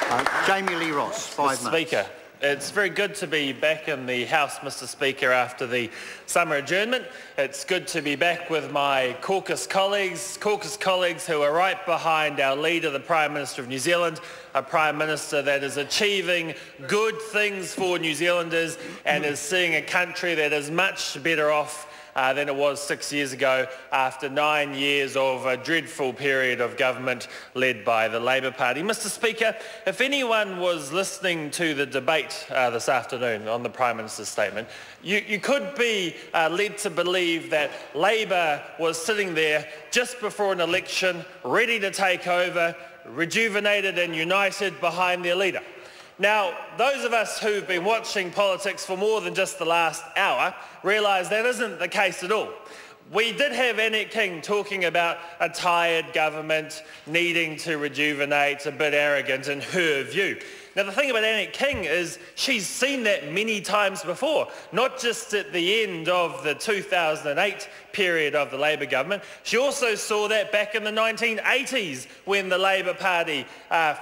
Jami-Lee Ross, 5 minutes. Speaker, it's very good to be back in the House, Mr. Speaker, after the summer adjournment. It's good to be back with my caucus colleagues who are right behind our leader, the Prime Minister of New Zealand, a Prime Minister that is achieving good things for New Zealanders and is seeing a country that is much better off than it was 6 years ago after 9 years of a dreadful period of government led by the Labour Party. Mr. Speaker, if anyone was listening to the debate this afternoon on the Prime Minister's statement, you could be led to believe that Labour was sitting there just before an election, ready to take over, rejuvenated and united behind their leader. Now, those of us who've been watching politics for more than just the last hour realise that isn't the case at all. We did have Annette King talking about a tired government needing to rejuvenate, a bit arrogant in her view. Now, the thing about Annette King is she's seen that many times before, not just at the end of the 2008 period of the Labour government. She also saw that back in the 1980s when the Labour Party,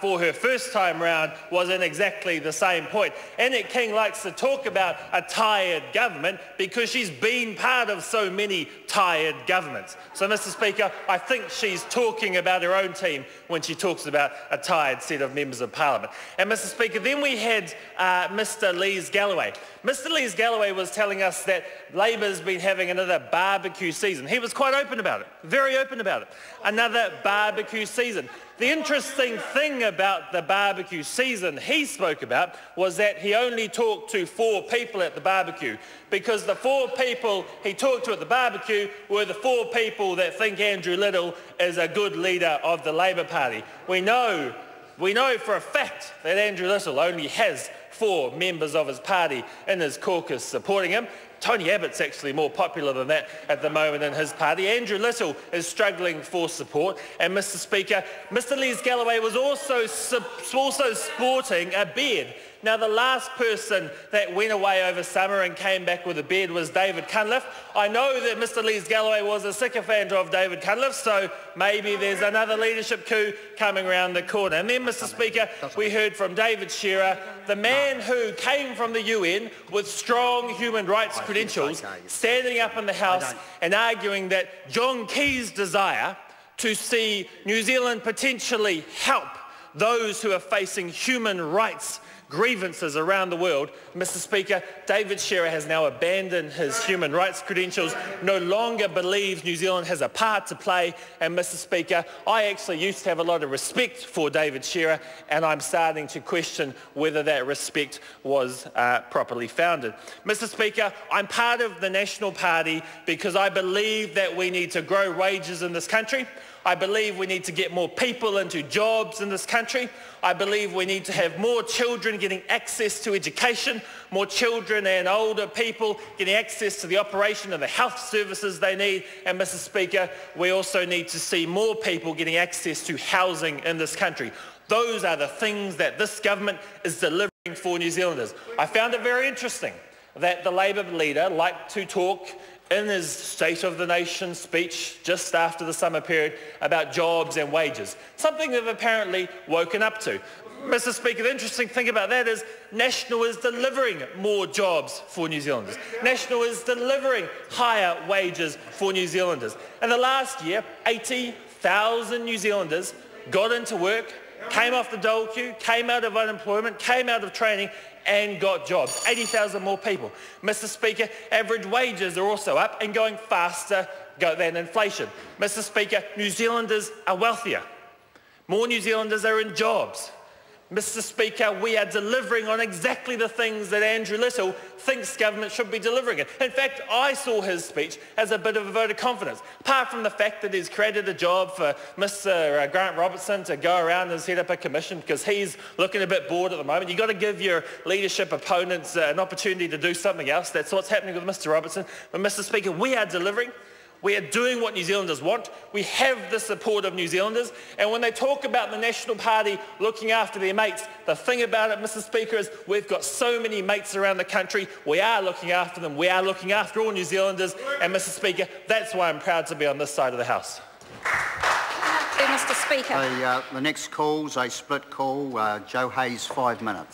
for her first time round, was in exactly the same point. Annette King likes to talk about a tired government because she's been part of so many tired governments. So, Mr. Speaker, I think she's talking about her own team when she talks about a tired set of members of Parliament. And, Mr. Speaker, then we had Mr. Lees-Galloway. Mr. Lees-Galloway was telling us that Labour's been having another barbecue season. He was quite open about it, very open about it. Another barbecue season. The interesting thing about the barbecue season he spoke about was that he only talked to 4 people at the barbecue, because the 4 people he talked to at the barbecue were the 4 people that think Andrew Little is a good leader of the Labour Party. We know for a fact that Andrew Little only has 4 members of his party in his caucus supporting him. Tony Abbott's actually more popular than that at the moment in his party. Andrew Little is struggling for support. And, Mr. Speaker, Mr. Lees-Galloway was also sporting a beard. Now, the last person that went away over summer and came back with a beard was David Cunliffe. I know that Mr. Lees-Galloway was a sycophant of David Cunliffe, so maybe there's another leadership coup coming around the corner. And then, Mr. Speaker, we heard from David Shearer, the man who came from the UN with strong human rights credentials, standing up in the House and arguing that John Key's desire to see New Zealand potentially help those who are facing human rights grievances around the world. Mr. Speaker, David Shearer has now abandoned his human rights credentials, no longer believes New Zealand has a part to play. And, Mr. Speaker, I actually used to have a lot of respect for David Shearer, and I'm starting to question whether that respect was properly founded. Mr. Speaker, I'm part of the National Party because I believe that we need to grow wages in this country. I believe we need to get more people into jobs in this country. I believe we need to have more children getting access to education, more children and older people getting access to the operation of the health services they need. And, Mr. Speaker, we also need to see more people getting access to housing in this country. Those are the things that this government is delivering for New Zealanders. I found it very interesting that the Labour leader liked to talk in his State of the Nation speech just after the summer period about jobs and wages, something they've apparently woken up to. Mr. Speaker, the interesting thing about that is National is delivering more jobs for New Zealanders. National is delivering higher wages for New Zealanders. In the last year, 80,000 New Zealanders got into work, came off the dole queue, came out of unemployment, came out of training and got jobs. 80,000 more people. Mr. Speaker, average wages are also up and going faster than inflation. Mr. Speaker, New Zealanders are wealthier. More New Zealanders are in jobs. Mr. Speaker, we are delivering on exactly the things that Andrew Little thinks government should be delivering it. In fact, I saw his speech as a bit of a vote of confidence. Apart from the fact that he's created a job for Mr. Grant Robertson to go around and set up a commission because he's looking a bit bored at the moment. You've got to give your leadership opponents an opportunity to do something else. That's what's happening with Mr. Robertson. But, Mr. Speaker, we are delivering. We are doing what New Zealanders want. We have the support of New Zealanders. And when they talk about the National Party looking after their mates, the thing about it, Mr. Speaker, is we've got so many mates around the country. We are looking after them. We are looking after all New Zealanders. And, Mr. Speaker, that's why I'm proud to be on this side of the House. Mr. Speaker. The next call's a split call. Joe Hayes, 5 minutes.